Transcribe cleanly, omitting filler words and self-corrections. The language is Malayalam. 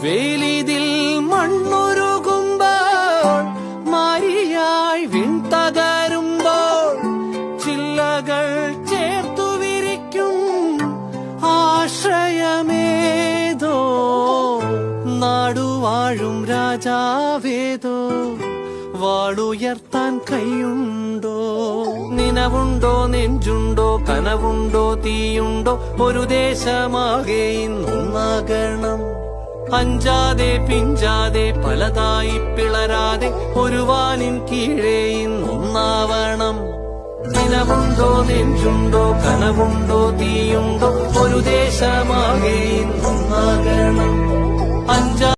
വേലിതിൽ മണ്ണുരുകുമ്പോൾ മാരിയായി വിൺതകരുമ്പോൾ ചില്ലകൾ ചേർത്തു വിരിക്കും ആശ്രയമേതോ നാടുവാഴും രാജാവേതോ വാളുയർത്താൻ കൈയുണ്ടോ നിനവുണ്ടോ നെഞ്ചുണ്ടോ കനവുണ്ടോ തീയുണ്ടോ ഒരു ദേശമാകെ ഇന്നൊന്നാകണം അഞ്ചാതെ പിഞ്ചാതെ പലതായി പിളരാതെ ഒരു വാനിൻ കീഴേ ഇന്നൊന്നാവണം നിനവുണ്ടോ നെഞ്ചുണ്ടോ കനവുണ്ടോ തീയുണ്ടോ ഒരു ദേശമാകെ ഇന്നൊന്നാകണം അഞ്ചാ